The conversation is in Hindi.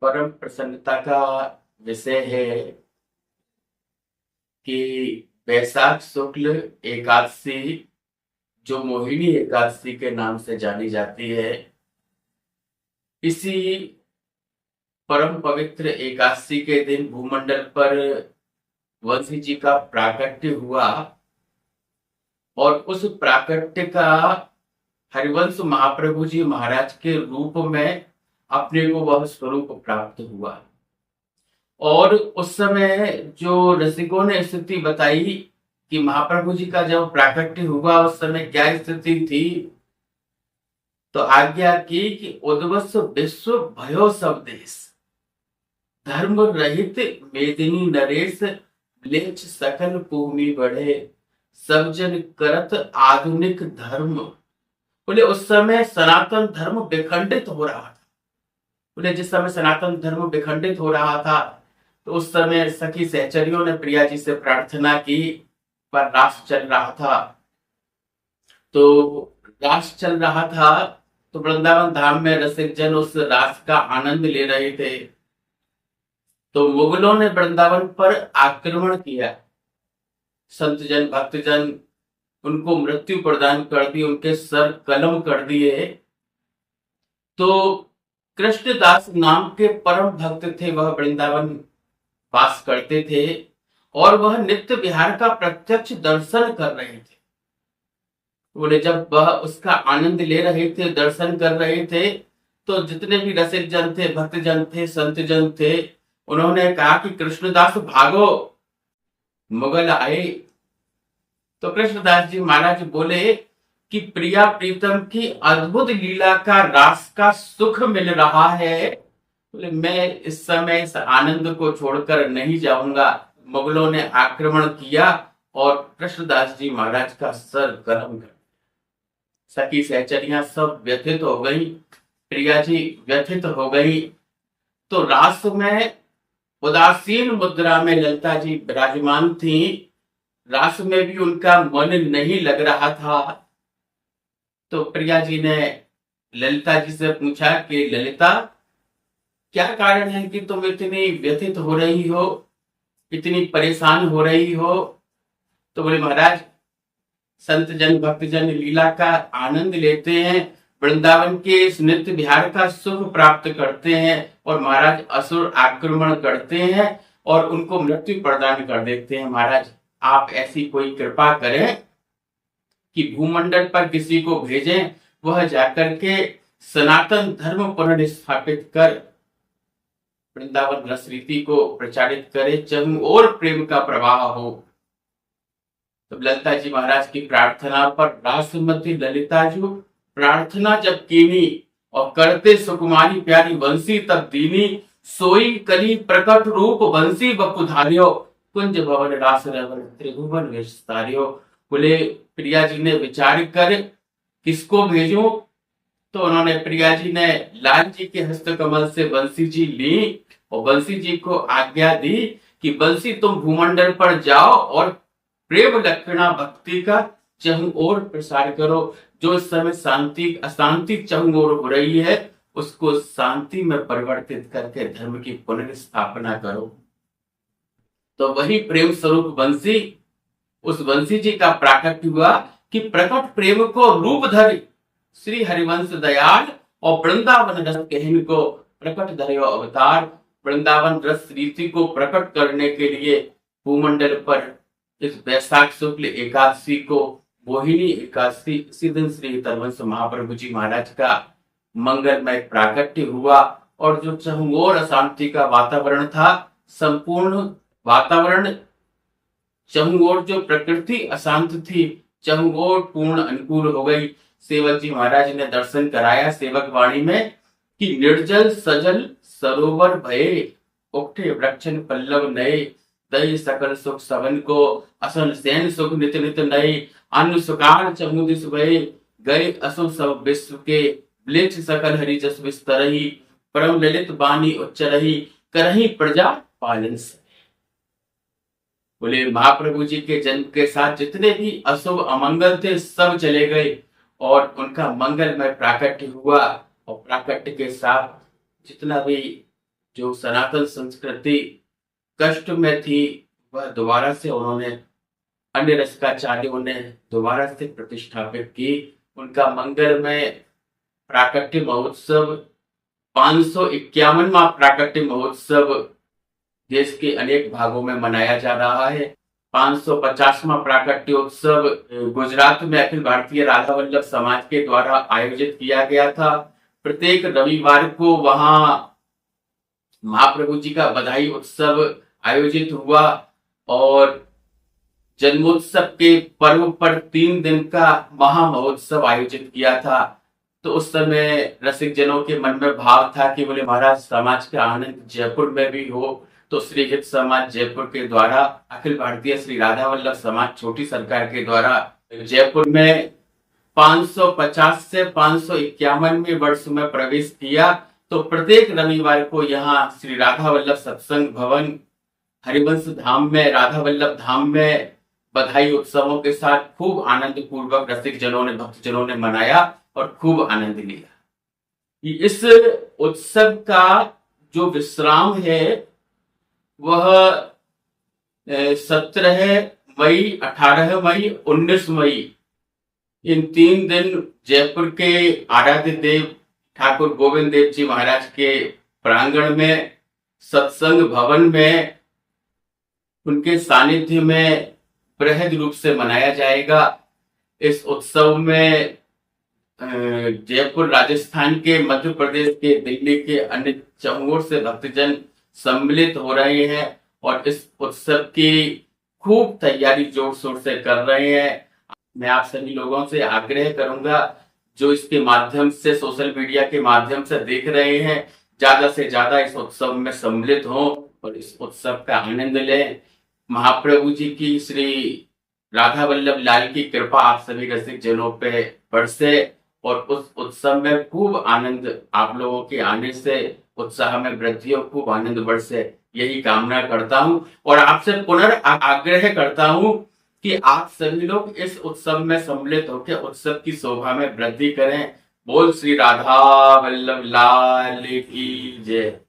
परम प्रसन्नता का विषय है कि वैशाख शुक्ल एकादशी जो मोहिनी एकादशी के नाम से जानी जाती है। इसी परम पवित्र एकादशी के दिन भूमंडल पर वंशी जी का प्राकट्य हुआ और उस प्राकट्य का हरिवंश महाप्रभु जी महाराज के रूप में अपने को वह स्वरूप प्राप्त हुआ। और उस समय जो रसिकों ने स्थिति बताई कि महाप्रभु जी का जब प्राकट्य हुआ उस समय क्या स्थिति थी, तो आज्ञा की कि उद्वस विश्व भयो सब देश, धर्म रहित मेदिनी नरेश, म्लेच्छ सकल भूमि बढ़े, सब जन करत आधुनिक धर्म। बोले उस समय सनातन धर्म विखंडित हो रहा था। बोले जिस समय सनातन धर्म विखंडित हो रहा था तो उस समय सखी सहचरियों ने प्रिया जी से प्रार्थना की, पर रास चल रहा था। तो रास चल रहा था तो वृंदावन धाम में रसिक जन उस रास का आनंद ले रहे थे। तो मुगलों ने वृंदावन पर आक्रमण किया। संत जन भक्त जन उनको मृत्यु प्रदान कर दी, उनके सर कलम कर दिए। तो कृष्णदास नाम के परम भक्त थे, वह वृंदावन वास करते थे और वह नित्य विहार का प्रत्यक्ष दर्शन कर रहे थे। बोले जब वह उसका आनंद ले रहे थे, दर्शन कर रहे थे, तो जितने भी रसिक जन थे, भक्त जन थे, संत जन थे, उन्होंने कहा कि कृष्णदास भागो, मुगल आए। तो कृष्णदास जी महाराज बोले कि प्रिया प्रीतम की अद्भुत लीला का रास का सुख मिल रहा है। बोले मैं इस समय इस आनंद को छोड़कर नहीं जाऊंगा। मुगलों ने आक्रमण किया और कृष्णदास जी महाराज का सर गरम कर, सखी सहचरियां सब व्यथित हो गई, प्रिया जी व्यथित हो गई। तो रास में उदासीन मुद्रा में ललिता जी विराजमान थी। रास में भी उनका मन नहीं लग रहा था। तो प्रिया जी ने ललिता जी से पूछा कि ललिता, क्या कारण है कि तुम इतनी व्यथित हो रही हो, इतनी परेशान हो रही हो? तो बोले महाराज, संत जन भक्त जन लीला का आनंद लेते हैं, वृंदावन के इस नित्य विहार का सुख प्राप्त करते हैं और महाराज असुर आक्रमण करते हैं और उनको मृत्यु प्रदान कर देते हैं। महाराज आप ऐसी कोई कृपा करें कि भूमंडल पर किसी को भेजें, वह जाकर के सनातन धर्म पुनर्स्थापित कर वृंदावन रस रीति को प्रचारित करे, चहुं और प्रेम का प्रवाह हो। तो ललिता जी महाराज की प्रार्थना पर रासमती ललिता जी प्रार्थना जब कीनी और करते सुकुमारी प्यारी वंशी तब दीनी, सोई कली प्रकट रूप वंशी बपुधार्यो, कुंज भवन रास रवन त्रिभुवन विस्तार्यो। बोले प्रिया जी ने विचार कर किसको भेजूं, तो उन्होंने प्रिया जी ने लाल जी के हस्त कमल से बंसी जी ली और बंसी जी को आज्ञा दी कि बंसी तुम भूमंडल पर जाओ और प्रेम लक्षणा भक्ति का चहुं ओर प्रसार करो। जो इस समय शांति अशांति चहुं ओर हो रही है उसको शांति में परिवर्तित करके धर्म की पुनर्स्थापना करो। तो वही प्रेम स्वरूप बंसी, उस बंसी जी का प्राकट्य हुआ कि प्रकट प्रेम को रूप धरि श्री हरिवंश दयाल और वृंदावन रस कहन को प्रकट धर्यो अवतार। वृंदावन रस रीति को प्रकट करने के लिए भूमंडल पर इस वैशाख शुक्ल एकादशी को मोहिनी एकादशी, इसी दिन श्री हरिवंश महाप्रभु जी महाराज का मंगलमय प्राकट्य हुआ और जो चहुओर अशांति का वातावरण था, संपूर्ण वातावरण चहुओर जो प्रकृति अशांत थी, चहुओर पूर्ण अनुकूल हो गई। सेवक जी महाराज ने दर्शन कराया सेवक वाणी में कि निर्जल सजल सरोवर भये, उठे वृक्षन पल्लव नए, दई सकल सुख सवन को, असन सैन सुख नित नित नए, अन्न सुकार चमुदिस भये, गए असु सब विश्व के, म्लेच्छ सकल हरि जस विस्तरहि, परम ललित बानी उच्चरहि, करहि प्रजा पालन से। बोले महाप्रभु जी के जन्म के साथ जितने भी अशुभ अमंगल थे सब चले गए और उनका मंगलमय प्राकट्य हुआ और प्राकट्य के साथ जितना भी जो सनातन संस्कृति कष्ट में थी, वह दोबारा से उन्होंने अन्य रसिकाचार्यों ने दोबारा से प्रतिष्ठापित की। उनका मंगलमय प्राकट्य महोत्सव 551वां प्राकट्य महोत्सव देश के अनेक भागों में मनाया जा रहा है। 550वां प्राकट्योत्सव गुजरात में अखिल भारतीय राधा वल्लभ समाज के द्वारा आयोजित किया गया था। प्रत्येक रविवार को वहां महाप्रभु जी का बधाई उत्सव आयोजित हुआ और जन्मोत्सव के पर्व पर 3 दिन का महा महोत्सव आयोजित किया था। तो उस समय रसिक जनों के मन में भाव था कि बोले महाराज समाज का आनंद जयपुर में भी हो। तो श्री हित समाज जयपुर के द्वारा अखिल भारतीय श्री राधा वल्लभ समाज छोटी सरकार के द्वारा जयपुर में 550 से 551वें वर्ष में प्रवेश किया। तो प्रत्येक रविवार को यहाँ श्री राधा वल्लभ सत्संग भवन हरिवंश धाम में, राधा वल्लभ धाम में बधाई उत्सवों के साथ खूब आनंद पूर्वक रसिक जनों ने, भक्त जनों ने मनाया और खूब आनंद लिया। इस उत्सव का जो विश्राम है वह 17 मई, 18 मई, 19 मई इन 3 दिन जयपुर के आराध्य देव ठाकुर गोविंद देव जी महाराज के प्रांगण में सत्संग भवन में उनके सानिध्य में बृहद रूप से मनाया जाएगा। इस उत्सव में जयपुर, राजस्थान के, मध्य प्रदेश के, दिल्ली के अन्य चहुओं से भक्तजन सम्मिलित हो रहे हैं और इस उत्सव की खूब तैयारी जोर शोर से कर रहे हैं। मैं आप सभी लोगों से आग्रह करूंगा जो इसके माध्यम से, सोशल मीडिया के माध्यम से देख रहे हैं, ज्यादा से ज्यादा इस उत्सव में सम्मिलित हों और इस उत्सव का आनंद लें। महाप्रभु जी की, श्री राधा वल्लभ लाल की कृपा आप सभी रसिक जनों पे बरसे और उस उत्सव में खूब आनंद आप लोगों के आने से उत्साह में वृद्धि और खूब आनंद बरसे, यही कामना करता हूं। और आपसे पुनर्आग्रह करता हूं कि आप सभी लोग इस उत्सव में सम्मिलित होकर उत्सव की शोभा में वृद्धि करें। बोल श्री राधा वल्लभ लाल की जय।